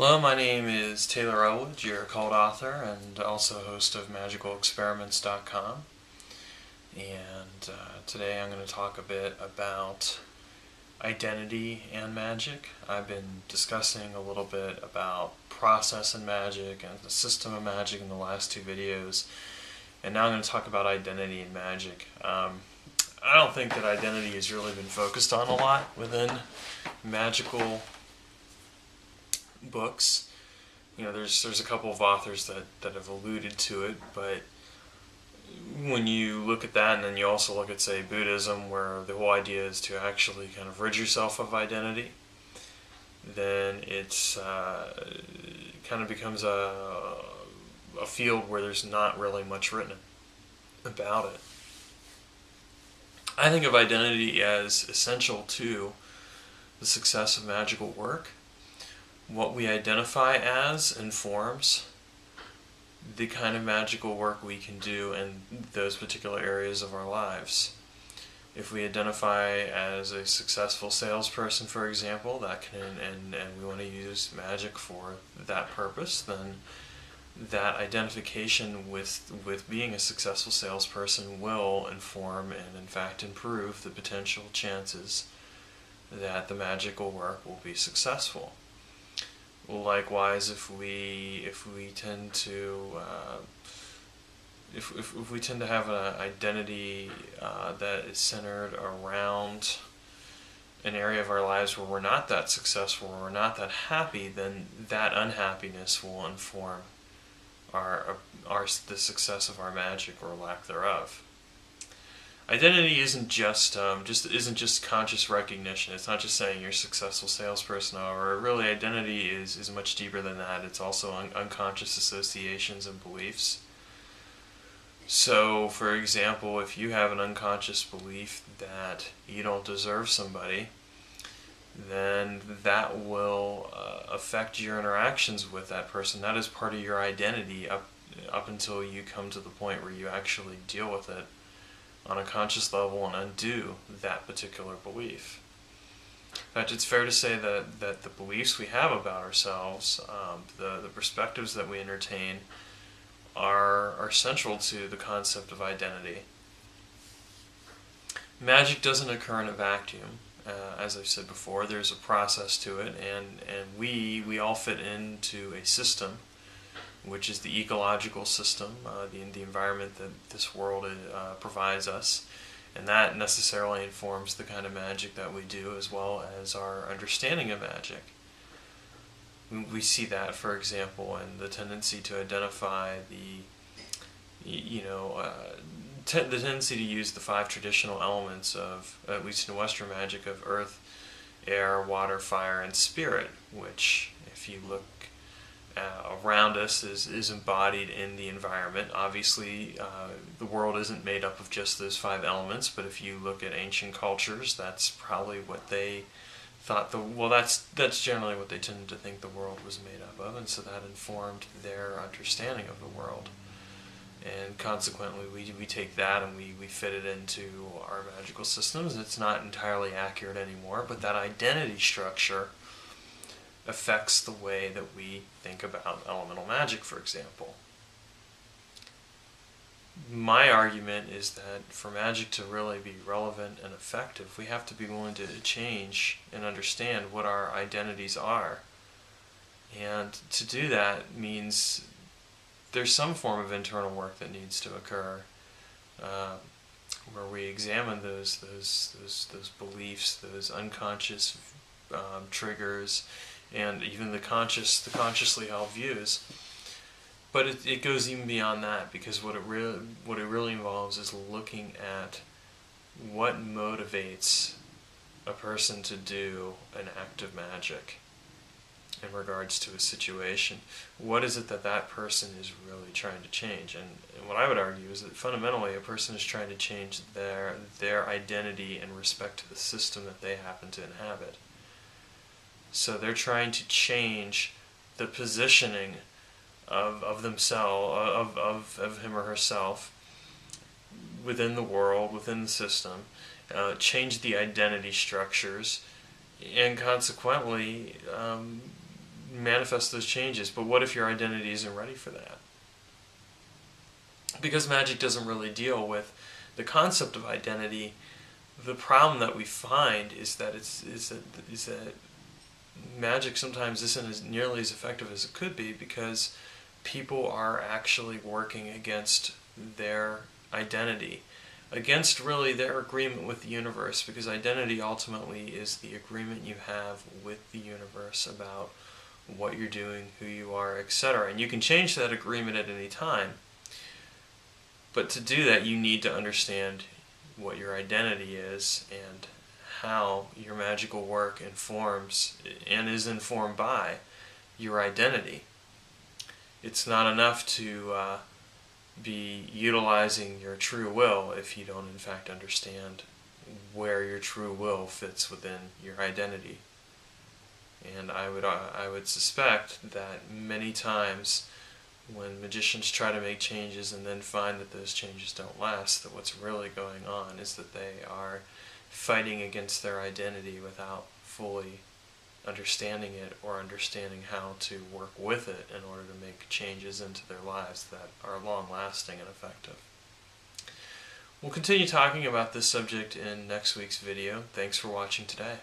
Hello, my name is Taylor Elwood, your occult author and also host of MagicalExperiments.com. And today I'm going to talk a bit about identity and magic. I've been discussing a little bit about process and magic and the system of magic in the last two videos. And now I'm going to talk about identity and magic. I don't think that identity has really been focused on a lot within magical books. You know, there's a couple of authors that have alluded to it, but when you look at that and then you also look at, say, Buddhism, where the whole idea is to actually kind of rid yourself of identity, then it's kind of becomes a field where there's not really much written about it. I think of identity as essential to the success of magical work. What we identify as informs the kind of magical work we can do in those particular areas of our lives. If we identify as a successful salesperson, for example, that can and we want to use magic for that purpose, then that identification with being a successful salesperson will inform and in fact improve the potential chances that the magical work will be successful. Likewise, if we tend to if we tend to have an identity that is centered around an area of our lives where we're not that successful, or we're not that happy, then that unhappiness will inform the success of our magic or lack thereof. Identity isn't just conscious recognition. It's not just saying you're a successful salesperson. Or really, identity is much deeper than that. It's also unconscious associations and beliefs. So, for example, if you have an unconscious belief that you don't deserve somebody, then that will affect your interactions with that person. That is part of your identity up until you come to the point where you actually deal with it on a conscious level and undo that particular belief. In fact, it's fair to say that the beliefs we have about ourselves, the perspectives that we entertain, are central to the concept of identity. Magic doesn't occur in a vacuum. As I've said before, there's a process to it, and we all fit into a system, which is the ecological system, the environment that this world provides us, and that necessarily informs the kind of magic that we do, as well as our understanding of magic. We see that, for example, in the tendency to identify the tendency to use the five traditional elements of, at least in Western magic, of earth, air, water, fire, and spirit, which, if you look around us, is embodied in the environment. Obviously, the world isn't made up of just those five elements, but if you look at ancient cultures, that's probably what they thought that's generally what they tended to think the world was made up of, and so that informed their understanding of the world. And consequently, we take that and we fit it into our magical systems. It's not entirely accurate anymore, but that identity structure affects the way that we think about elemental magic, for example. My argument is that for magic to really be relevant and effective, we have to be willing to change and understand what our identities are. And to do that means there's some form of internal work that needs to occur, where we examine those beliefs, those unconscious triggers, and even the consciously held views. But it goes even beyond that, because what it really involves is looking at what motivates a person to do an act of magic in regards to a situation. What is it that person is really trying to change? And what I would argue is that fundamentally a person is trying to change their identity in respect to the system that they happen to inhabit. So they're trying to change the positioning of themselves, of him or herself, within the world, within the system, change the identity structures, and consequently manifest those changes. But what if your identity isn't ready for that? Because magic doesn't really deal with the concept of identity. The problem that we find is that that magic sometimes isn't as nearly as effective as it could be, because people are actually working against their identity, against really their agreement with the universe, because identity ultimately is the agreement you have with the universe about what you're doing, who you are, etc. And you can change that agreement at any time. But to do that, you need to understand what your identity is and how your magical work informs and is informed by your identity. It's not enough to be utilizing your true will if you don't in fact understand where your true will fits within your identity. And I would suspect that many times when magicians try to make changes and then find that those changes don't last, that what's really going on is that they are fighting against their identity without fully understanding it, or understanding how to work with it in order to make changes into their lives that are long-lasting and effective. We'll continue talking about this subject in next week's video. Thanks for watching today.